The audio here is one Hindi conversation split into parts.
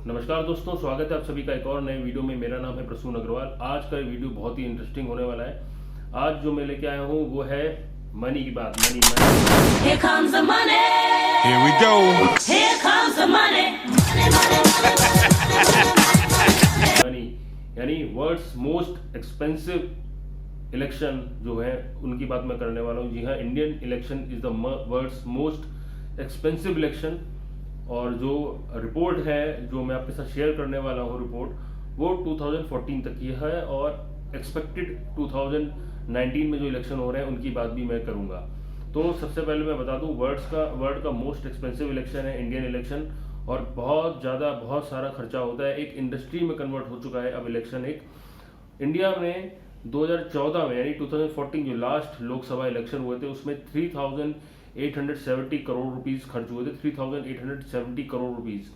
नमस्कार दोस्तों, स्वागत है आप सभी का एक और नए वीडियो में। मेरा नाम है प्रसून अग्रवाल। आज का वीडियो बहुत ही इंटरेस्टिंग होने वाला है। आज जो मैं लेके आया हूँ वो है मनी की बात। Money Here comes the money. Here we go. Here comes the money. Money यानी वर्ल्ड्स मोस्ट एक्सपेंसिव इलेक्शन जो है उनकी बात मैं करने वाला हूँ। जी हाँ, Indian election is the world's most expensive election. और जो रिपोर्ट है जो मैं आपके साथ शेयर करने वाला हूँ रिपोर्ट, वो 2014 तक की है और एक्सपेक्टेड 2019 में जो इलेक्शन हो रहे हैं उनकी बात भी मैं करूँगा। तो सबसे पहले मैं बता दूँ, वर्ल्ड का मोस्ट एक्सपेंसिव इलेक्शन है इंडियन इलेक्शन, और बहुत सारा खर्चा होता है। एक इंडस्ट्री में कन्वर्ट हो चुका है अब इलेक्शन। एक इंडिया में 2014 में यानी 2014 जो लास्ट लोकसभा इलेक्शन हुए थे उसमें 3,870 करोड़ रुपीस खर्च हुए थे। 3,870 करोड़ रुपीस,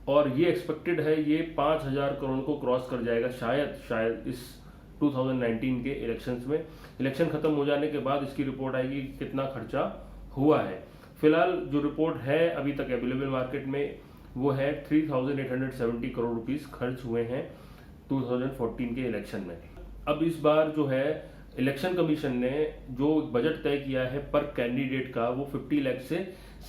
और ये एक्सपेक्टेड है ये 5,000 करोड़ को क्रॉस कर जाएगा शायद इस 2019 के इलेक्शंस में। इलेक्शन खत्म हो जाने के बाद इसकी रिपोर्ट आएगी कि कितना खर्चा हुआ है। फिलहाल जो रिपोर्ट है अभी तक अवेलेबल मार्केट में वो है 3,870 करोड़ रुपीस खर्च हुए हैं 2014 के इलेक्शन में। अब इस बार जो है इलेक्शन कमीशन ने जो बजट तय किया है पर कैंडिडेट का, वो 50 लाख से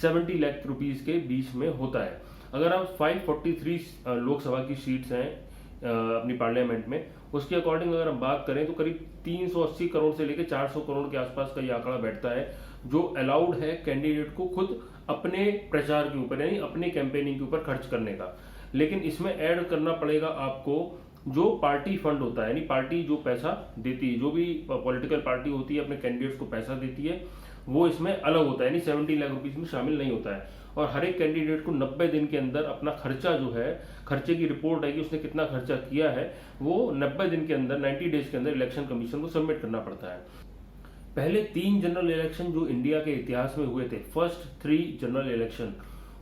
70 लाख रुपीस के बीच में होता है। अगर आप 543 लोकसभा की सीट्स हैं अपनी पार्लियामेंट में, उसके अकॉर्डिंग अगर हम बात करें तो करीब 380 करोड़ से लेकर 400 करोड़ के आसपास का ये आंकड़ा बैठता है, जो अलाउड है कैंडिडेट को खुद अपने प्रचार के ऊपर यानी अपने कैंपेनिंग के ऊपर खर्च करने का। लेकिन इसमें ऐड करना पड़ेगा आपको जो पार्टी फंड होता है, यानी पार्टी जो पैसा देती है, जो भी पॉलिटिकल पार्टी होती है अपने कैंडिडेट्स को पैसा देती है, वो इसमें अलग होता है, यानी 70 लाख रुपीस में शामिल नहीं होता है। और हर एक कैंडिडेट को 90 दिन के अंदर अपना खर्चा जो है, खर्चे की रिपोर्ट आएगी उसने कितना खर्चा किया है, वो 90 दिन के अंदर 90 डेज के अंदर इलेक्शन कमीशन को सबमिट करना पड़ता है। पहले 3 जनरल इलेक्शन जो इंडिया के इतिहास में हुए थे, फर्स्ट 3 जनरल इलेक्शन,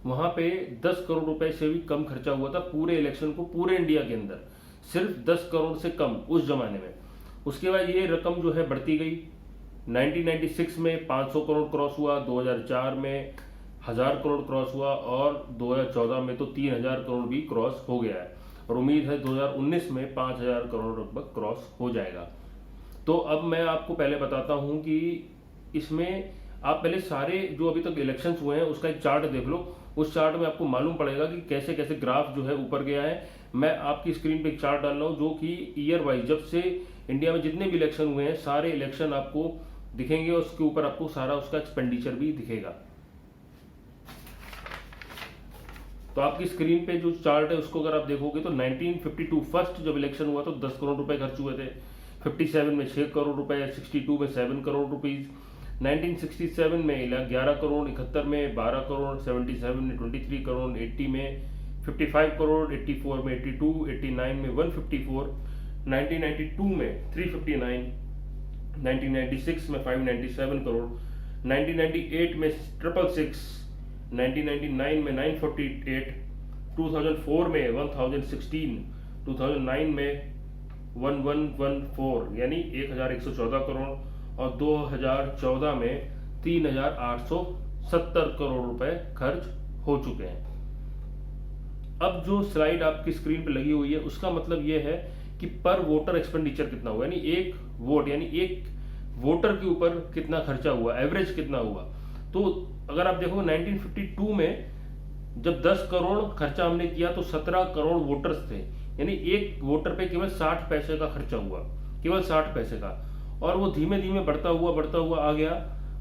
वहां पे 10 करोड़ रुपए से भी कम खर्चा हुआ था पूरे इलेक्शन को, पूरे इंडिया के अंदर सिर्फ 10 करोड़ से कम उस जमाने में। उसके बाद ये रकम जो है बढ़ती गई। 1996 में 500 करोड़ क्रॉस हुआ, 2004 में 1000 करोड़ क्रॉस हुआ, और 2014 में तो 3000 करोड़ भी क्रॉस हो गया है, और उम्मीद है 2019 में 5000 करोड़ लगभग क्रॉस हो जाएगा। तो अब मैं आपको पहले बताता हूं कि इसमें आप पहले सारे जो अभी तक इलेक्शंस हुए हैं उसका एक चार्ट देख लो। उस चार्ट में आपको मालूम पड़ेगा कि कैसे कैसे ग्राफ जो है ऊपर गया है। मैं आपकी स्क्रीन पे एक चार्ट डाल रहा हूँ जो कि ईयर वाइज, जब से इंडिया में जितने भी इलेक्शन हुए हैं सारे इलेक्शन आपको दिखेंगे, और उसके ऊपर आपको सारा उसका एक्सपेंडिचर भी दिखेगा। तो आपकी स्क्रीन पे जो चार्ट है उसको अगर आप देखोगे तो 1952 फर्स्ट जब इलेक्शन हुआ तो 10 करोड़ रुपए खर्च हुए थे। 57 में 6 करोड़ रुपए, 62 में 7 करोड़ रुपीज, 1967 में 11 करोड़, 71 में 12 करोड़, 77 में 23 करोड़, 80 में 55 करोड़, 84 में 82, 89 में 154, 1992 में 359, 1996 में 597 करोड़, 1998 में 666, 1999 में 948, 2004 में 1016, 2009 में 1114 यानी 1114 करोड़, और 2014 में 3870 करोड़ रुपए खर्च हो चुके हैं। अब जो स्लाइड आपकी स्क्रीन पे लगी हुई है उसका मतलब यह है कि पर वोटर एक्सपेंडिचर कितना हुआ, यानी एक वोट यानी एक वोटर के ऊपर कितना खर्चा हुआ, एवरेज कितना हुआ। तो अगर आप देखो 1952 में जब 10 करोड़ खर्चा हमने किया तो 17 करोड़ वोटर्स थे, यानी एक वोटर पे केवल 60 पैसे का खर्चा हुआ, केवल 60 पैसे का। और वो धीमे धीमे बढ़ता हुआ आ गया।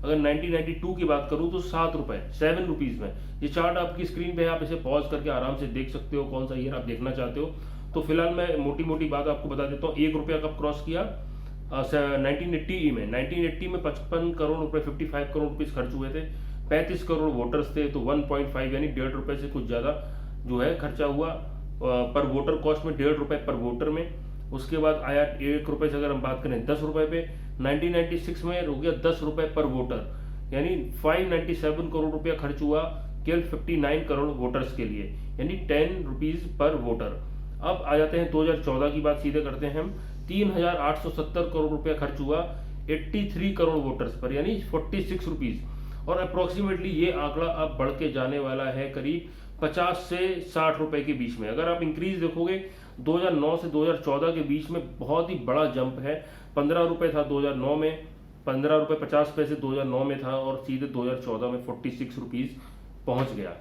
अगर 1992 की बात करूं तो 7 रुपीज में। ये चार्ट आपकी स्क्रीन पे है, आप इसे पॉज करके आराम से देख सकते हो कौन सा ईयर आप देखना चाहते हो। तो फिलहाल मैं मोटी मोटी बात आपको बता देता हूँ। 1 रुपया कब क्रॉस किया, 1980 में 55 करोड़ रुपए, 55 करोड़ रुपीज खर्च हुए थे। 35 करोड़ वोटर्स थे, तो 1.5 यानी 1.5 रुपए से कुछ ज्यादा जो है खर्चा हुआ पर वोटर कॉस्ट में, 1.5 रुपए पर वोटर में। उसके बाद आया 1 रुपए से अगर हम बात करें 10 रुपए पे, 1996 में हो गया 10 रुपए पर वोटर, यानी 597 करोड़ रुपया खर्च हुआ केवल 59 करोड़ वोटर्स के लिए, यानी 10 रुपीज पर वोटर। अब आ जाते हैं 2014 की बात सीधे करते हैं हम। 3,870 करोड़ रुपया खर्च हुआ 83 करोड़ वोटर्स पर, यानी 46 रुपीज, और अप्रोक्सीमेटली ये आंकड़ा अब बढ़ के जाने वाला है करीब 50 से 60 रुपए के बीच में। अगर आप इंक्रीज देखोगे 2009 से 2014 के बीच में बहुत ही बड़ा जंप है। 15 रुपए था 2009 में, 15 रुपए 50 पैसे 2009 में था और सीधे 2014 में 46 रुपीज पहुंच गया।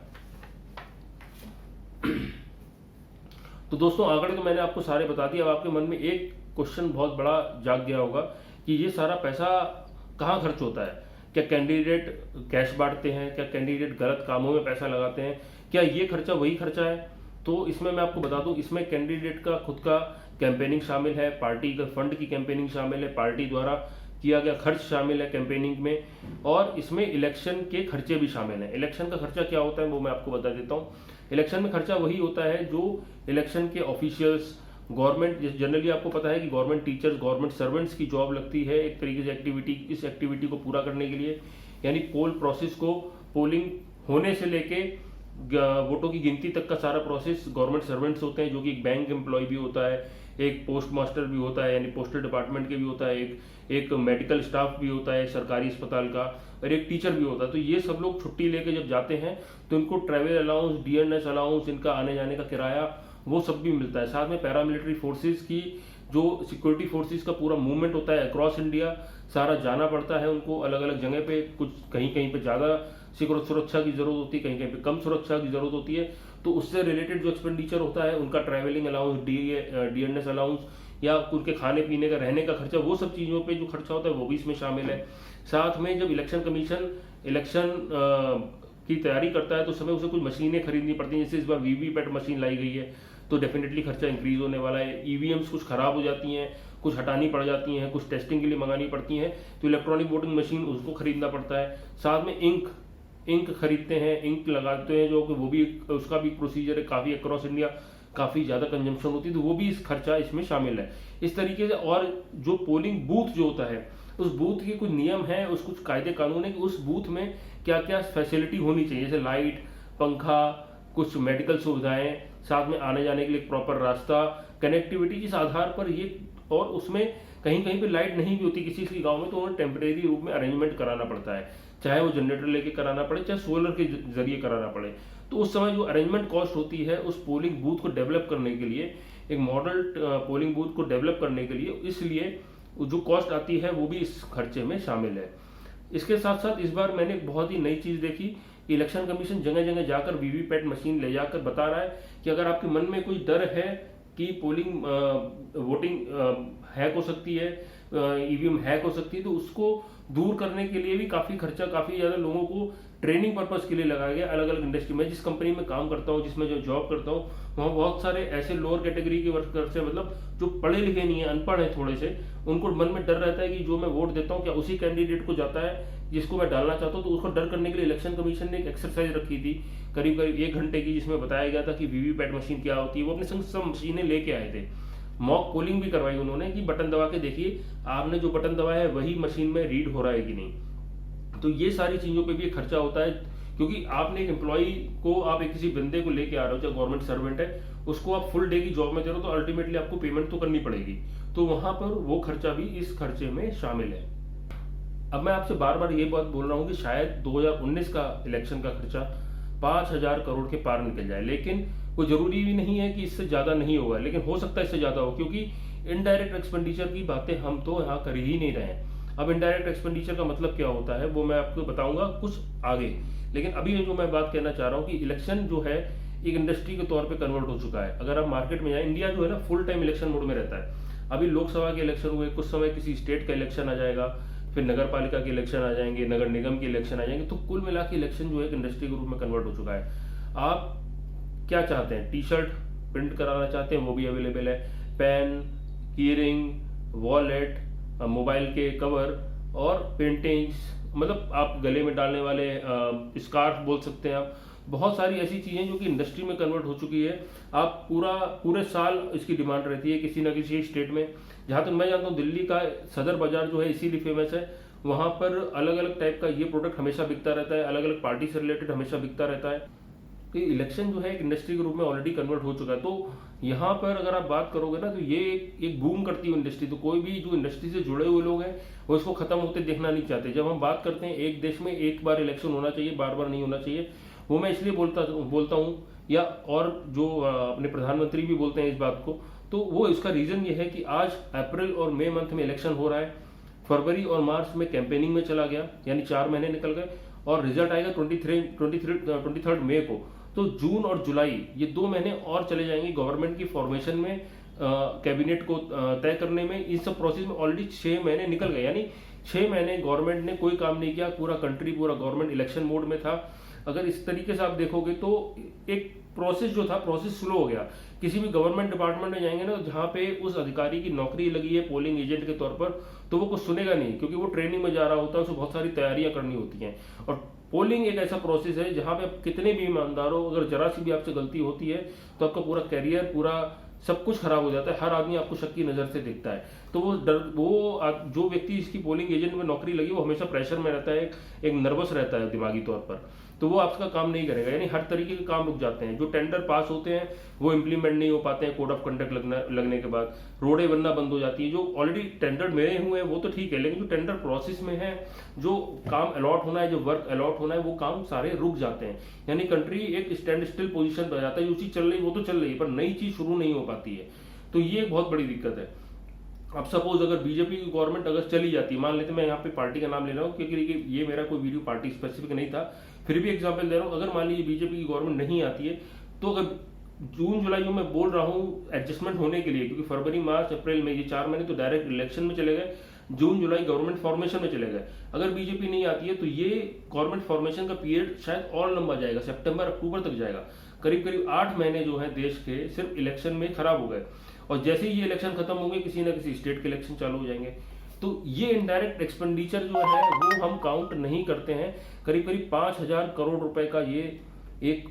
तो दोस्तों आंकड़े तो मैंने आपको सारे बता दिए। अब आपके मन में एक क्वेश्चन बहुत बड़ा जाग गया होगा कि ये सारा पैसा कहाँ खर्च होता है? क्या कैंडिडेट कैश बांटते हैं? क्या कैंडिडेट गलत कामों में पैसा लगाते हैं? क्या ये खर्चा वही खर्चा है? तो इसमें मैं आपको बता दूं, इसमें कैंडिडेट का खुद का कैंपेनिंग शामिल है, पार्टी का फंड की कैंपेनिंग शामिल है, पार्टी द्वारा किया गया खर्च शामिल है कैंपेनिंग में, और इसमें इलेक्शन के खर्चे भी शामिल हैं। इलेक्शन का खर्चा क्या होता है वो मैं आपको बता देता हूँ। इलेक्शन में खर्चा वही होता है जो इलेक्शन के ऑफिशियल्स, गवर्नमेंट, जनरली आपको पता है कि गवर्नमेंट टीचर्स, गवर्नमेंट सर्वेंट्स की जॉब लगती है एक तरीके से एक्टिविटी, इस एक्टिविटी को पूरा करने के लिए, यानी पोल प्रोसेस को, पोलिंग होने से लेके वोटों की गिनती तक का सारा प्रोसेस गवर्नमेंट सर्वेंट्स होते हैं, जो कि एक बैंक एम्प्लॉय भी होता है, एक पोस्ट मास्टर भी होता है, यानी पोस्टल डिपार्टमेंट के भी होता है, एक मेडिकल स्टाफ भी होता है सरकारी अस्पताल का, और एक टीचर भी होता है। तो ये सब लोग छुट्टी लेके जब जाते हैं तो इनको ट्रैवल अलाउंस, डीएनएस अलाउंस, इनका आने जाने का किराया, वो सब भी मिलता है। साथ में पैरामिलिट्री फोर्सेस की जो सिक्योरिटी फोर्सेस का पूरा मूवमेंट होता है अक्रॉस इंडिया, सारा जाना पड़ता है उनको अलग अलग जगह पे, कुछ कहीं कहीं पे ज़्यादा सुरक्षा की जरूरत होती है, कहीं कहीं पे कम सुरक्षा की जरूरत होती है। तो उससे रिलेटेड जो एक्सपेंडिचर होता है, उनका ट्रैवलिंग अलाउंस, डीएनएस अलाउंस, या उनके खाने पीने का, रहने का खर्चा, वो सब चीज़ों पे जो खर्चा होता है वो भी इसमें शामिल है। साथ में जब इलेक्शन कमीशन इलेक्शन की तैयारी करता है तो समय उसे कुछ मशीनें खरीदनी पड़ती हैं। जैसे इस बार वीवीपैट मशीन लाई गई है तो डेफिनेटली खर्चा इंक्रीज होने वाला है। ईवीएम्स कुछ खराब हो जाती हैं, कुछ हटानी पड़ जाती हैं, कुछ टेस्टिंग के लिए मंगानी पड़ती हैं, तो इलेक्ट्रॉनिक वोटिंग मशीन उसको खरीदना पड़ता है। साथ में इंक खरीदते हैं, इंक लगाते हैं, जो कि वो भी उसका भी प्रोसीजर है, काफ़ी अक्रॉस इंडिया काफ़ी ज़्यादा कंजम्पशन होती है, तो वो भी इस खर्चा इसमें शामिल है। इस तरीके से, और जो पोलिंग बूथ जो होता है, उस बूथ के कुछ नियम हैं, उस कुछ कायदे कानून है कि उस बूथ में क्या क्या फैसिलिटी होनी चाहिए, जैसे लाइट, पंखा, कुछ मेडिकल सुविधाएं, साथ में आने जाने के लिए प्रॉपर रास्ता, कनेक्टिविटी, इस आधार पर ये, और उसमें कहीं कहीं पे लाइट नहीं भी होती किसी किसी गांव में, तो उन्हें टेम्परेरी रूप में अरेंजमेंट कराना पड़ता है, चाहे वो जनरेटर लेके कराना पड़े, चाहे सोलर के जरिए कराना पड़े। तो उस समय जो अरेंजमेंट कॉस्ट होती है उस पोलिंग बूथ को डेवलप करने के लिए, एक मॉडल पोलिंग बूथ को डेवलप करने के लिए, इसलिए जो कॉस्ट आती है वो भी इस खर्चे में शामिल है। इसके साथ साथ इस बार मैंने एक बहुत ही नई चीज़ देखी कि इलेक्शन कमीशन जगह जगह जाकर वीवीपैट मशीन ले जाकर बता रहा है कि अगर आपके मन में कोई डर है कि पोलिंग वोटिंग हैक हो सकती है, ईवीएम हैक हो सकती है, तो उसको दूर करने के लिए भी काफ़ी खर्चा, काफ़ी ज़्यादा लोगों को ट्रेनिंग पर्पस के लिए लगाया गया अलग अलग इंडस्ट्री में। जिस कंपनी में काम करता हूँ, जिसमें जो जॉब करता हूँ, वहाँ बहुत सारे ऐसे लोअर कैटेगरी के वर्कर्स हैं, मतलब जो पढ़े लिखे नहीं है, अनपढ़ है थोड़े से, उनको मन में डर रहता है कि जो मैं वोट देता हूँ क्या उसी कैंडिडेट को जाता है जिसको मैं डालना चाहता हूँ। तो उसको डर करने के लिए इलेक्शन कमीशन ने एक एक्सरसाइज रखी थी करीब करीब 1 घंटे की, जिसमें बताया गया था कि वीवीपैट मशीन क्या होती है। वो अपने संग सब मशीनें लेके आए थे, मॉक पोलिंग भी करवाई उन्होंने कि बटन दबा के देखिए आपने जो बटन दबाया है वही मशीन में रीड हो रहा है कि नहीं। तो ये सारी चीज़ों पे भी खर्चा होता है, क्योंकि आपने एक एम्प्लॉई को, आप एक किसी बंदे को लेके आ रहे हो, चाहे गवर्नमेंट सर्वेंट है, उसको आप फुल डे की जॉब में दे रहे हो, तो अल्टीमेटली आपको पेमेंट तो करनी पड़ेगी। तो वहां पर वो खर्चा भी इस खर्चे में शामिल है। अब मैं आपसे बार बार ये बात बोल रहा हूँ कि शायद 2019 का इलेक्शन का खर्चा 5000 करोड़ के पार निकल जाए, लेकिन कोई जरूरी भी नहीं है कि इससे ज्यादा नहीं होगा, लेकिन हो सकता है इससे ज्यादा हो, क्योंकि इनडायरेक्ट एक्सपेंडिचर की बातें हम तो यहाँ कर ही नहीं रहे हैं। अब इनडायरेक्ट एक्सपेंडिचर का मतलब क्या होता है वो मैं आपको बताऊंगा कुछ आगे, लेकिन अभी जो मैं बात कहना चाह रहा हूँ कि इलेक्शन जो है एक इंडस्ट्री के तौर पे कन्वर्ट हो चुका है। अगर आप मार्केट में जाए, इंडिया जो है ना फुल टाइम इलेक्शन मोड में रहता है। अभी लोकसभा के इलेक्शन हुए, कुछ समय किसी स्टेट का इलेक्शन आ जाएगा, फिर नगर पालिका के इलेक्शन आ जाएंगे, नगर निगम के इलेक्शन आ जाएंगे, तो कुल मिला के इलेक्शन जो है एक इंडस्ट्री के रूप में कन्वर्ट हो चुका है। आप क्या चाहते हैं, टी शर्ट प्रिंट कराना चाहते हैं वो भी अवेलेबल है, पेन, कीरिंग, वॉलेट, मोबाइल के कवर और पेंटिंग्स, मतलब आप गले में डालने वाले स्कार्फ बोल सकते हैं आप, बहुत सारी ऐसी चीजें जो कि इंडस्ट्री में कन्वर्ट हो चुकी है। आप पूरे साल इसकी डिमांड रहती है किसी ना किसी स्टेट में। जहां तक मैं जानता हूँ दिल्ली का सदर बाजार जो है इसीलिए फेमस है, वहां पर अलग अलग टाइप का ये प्रोडक्ट हमेशा बिकता रहता है, अलग अलग पार्टी से रिलेटेड हमेशा बिकता रहता है। तो इलेक्शन जो है एक इंडस्ट्री के रूप में ऑलरेडी कन्वर्ट हो चुका है। तो यहाँ पर अगर आप बात करोगे ना तो ये एक बूम करती है इंडस्ट्री। तो कोई भी जो इंडस्ट्री से जुड़े हुए लोग हैं वो इसको खत्म होते देखना नहीं चाहते। जब हम बात करते हैं एक देश में एक बार इलेक्शन होना चाहिए, बार बार नहीं होना चाहिए, वो मैं इसलिए बोलता हूँ या और जो अपने प्रधानमंत्री भी बोलते हैं इस बात को, तो वो इसका रीजन ये है कि आज अप्रैल और मई मंथ में इलेक्शन हो रहा है, फरवरी और मार्च में कैंपेनिंग में चला गया, यानी 4 महीने निकल गए, और रिजल्ट आएगा 23 मई को। तो जून और जुलाई ये 2 महीने और चले जाएंगे गवर्नमेंट की फॉर्मेशन में, कैबिनेट को तय करने में। इस सब प्रोसेस में ऑलरेडी 6 महीने निकल गए, यानी 6 महीने गवर्नमेंट ने कोई काम नहीं किया, पूरा कंट्री, पूरा गवर्नमेंट इलेक्शन मोड में था। अगर इस तरीके से आप देखोगे तो एक प्रोसेस जो था, प्रोसेस स्लो हो गया। किसी भी गवर्नमेंट डिपार्टमेंट में जाएंगे ना, जहाँ पे उस अधिकारी की नौकरी लगी है पोलिंग एजेंट के तौर पर, तो वो कुछ सुनेगा नहीं, क्योंकि वो ट्रेनिंग में जा रहा होता है, उसको बहुत सारी तैयारियां करनी होती हैं। और पोलिंग एक ऐसा प्रोसेस है जहाँ पे आप कितने भी ईमानदार हो, अगर जरा सी भी आपसे गलती होती है तो आपका पूरा कैरियर, पूरा सब कुछ खराब हो जाता है। हर आदमी आपको शक की नजर से देखता है। तो जो व्यक्ति इसकी पोलिंग एजेंट में नौकरी लगी, वो हमेशा प्रेशर में रहता है, एक नर्वस रहता है दिमागी तौर पर, तो वो आपका काम नहीं करेगा, यानी हर तरीके के काम रुक जाते हैं। जो टेंडर पास होते हैं वो इंप्लीमेंट नहीं हो पाते हैं कोड ऑफ कंडक्ट लगने के बाद, रोडें बनना बंद हो जाती है। जो ऑलरेडी टेंडर मिले हुए हैं वो तो ठीक है, लेकिन जो टेंडर प्रोसेस में है, जो काम अलॉट होना है, जो वर्क अलॉट होना है, वो काम सारे रुक जाते हैं। यानी कंट्री एक स्टैंड स्टिल पोजीशन पर जाता है, जो चीज चल रही है वो तो चल रही है, पर नई चीज शुरू नहीं हो पाती है। तो ये एक बहुत बड़ी दिक्कत है। अब सपोज अगर बीजेपी की गवर्नमेंट अगर चली जाती, मान लेते मैं यहाँ पे पार्टी का नाम ले रहा हूँ क्योंकि ये मेरा कोई वीडियो पार्टी स्पेसिफिक नहीं था, फिर भी एग्जांपल दे रहा हूँ। अगर मान लीजिए बीजेपी की गवर्नमेंट नहीं आती है, तो अगर जून जुलाई में मैं बोल रहा हूँ एडजस्टमेंट होने के लिए, क्योंकि फरवरी मार्च अप्रैल में ये 4 महीने तो डायरेक्ट इलेक्शन में चले गए, जून जुलाई गवर्नमेंट फॉर्मेशन में चले गए। अगर बीजेपी नहीं आती है तो ये गवर्नमेंट फॉर्मेशन का पीरियड शायद और लंबा जाएगा, सितंबर अक्टूबर तक जाएगा। करीब करीब 8 महीने जो है देश के सिर्फ इलेक्शन में खराब हो गए। और जैसे ही ये इलेक्शन खत्म होंगे, किसी ना किसी स्टेट के इलेक्शन चालू हो जाएंगे। तो ये इनडायरेक्ट एक्सपेंडिचर जो है वो हम काउंट नहीं करते हैं। करीब करीब 5,000 करोड़ रुपए का ये एक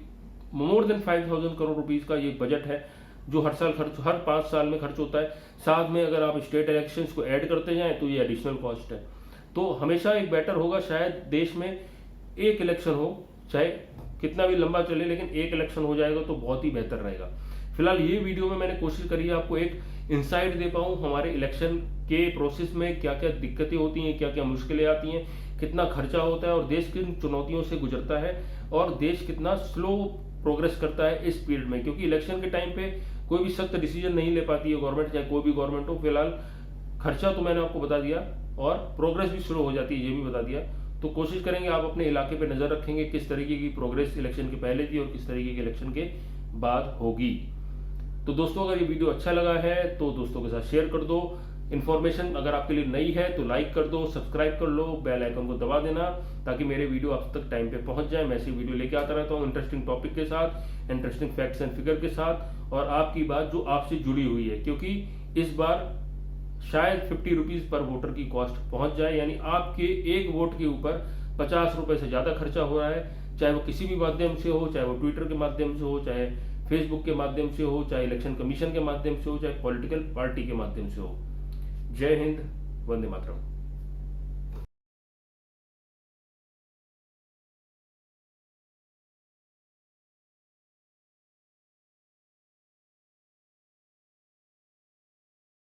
मोर देन 5,000 करोड़ रुपीज का ये बजट है, जो हर साल खर्च, हर 5 साल में खर्च होता है। साथ में अगर आप स्टेट इलेक्शंस को ऐड करते जाएं तो ये एडिशनल कॉस्ट है। तो हमेशा एक बेटर होगा शायद देश में एक इलेक्शन हो, चाहे कितना भी लंबा चले, लेकिन एक इलेक्शन हो जाएगा तो बहुत ही बेहतर रहेगा। फिलहाल ये वीडियो में मैंने कोशिश करी है आपको एक इंसाइट दे पाऊं हमारे इलेक्शन के प्रोसेस में क्या क्या दिक्कतें होती हैं, क्या क्या मुश्किलें आती हैं, कितना खर्चा होता है और देश किन चुनौतियों से गुजरता है और देश कितना स्लो प्रोग्रेस करता है इस पीरियड में। क्योंकि इलेक्शन के टाइम पे कोई भी सख्त डिसीजन नहीं ले पाती है गवर्नमेंट, चाहे कोई भी गवर्नमेंट हो। फिलहाल खर्चा तो मैंने आपको बता दिया और प्रोग्रेस भी स्लो हो जाती है, ये भी बता दिया। तो कोशिश करेंगे आप अपने इलाके पे नजर रखेंगे किस तरीके की प्रोग्रेस इलेक्शन के पहले थी और किस तरीके के इलेक्शन के बाद होगी। तो दोस्तों अगर ये वीडियो अच्छा लगा है तो दोस्तों के साथ शेयर कर दो। इन्फॉर्मेशन अगर आपके लिए नई है तो लाइक कर दो, सब्सक्राइब कर लो, बेल आइकन को दबा देना ताकि मेरे वीडियो आप तक टाइम पे पहुंच जाए। मैं ऐसी वीडियो लेके आता रहता हूँ इंटरेस्टिंग टॉपिक के साथ, इंटरेस्टिंग फैक्ट्स एंड फिगर के साथ, और आपकी बात जो आपसे जुड़ी हुई है। क्योंकि इस बार शायद 50 रुपीज पर वोटर की कॉस्ट पहुंच जाए, यानी आपके एक वोट के ऊपर 50 रुपए से ज्यादा खर्चा हो रहा है, चाहे वो किसी भी माध्यम से हो, चाहे वो ट्विटर के माध्यम से हो, चाहे फेसबुक के माध्यम से हो, चाहे इलेक्शन कमीशन के माध्यम से हो, चाहे पॉलिटिकल पार्टी के माध्यम से हो। जय हिंद, वंदे मातरम।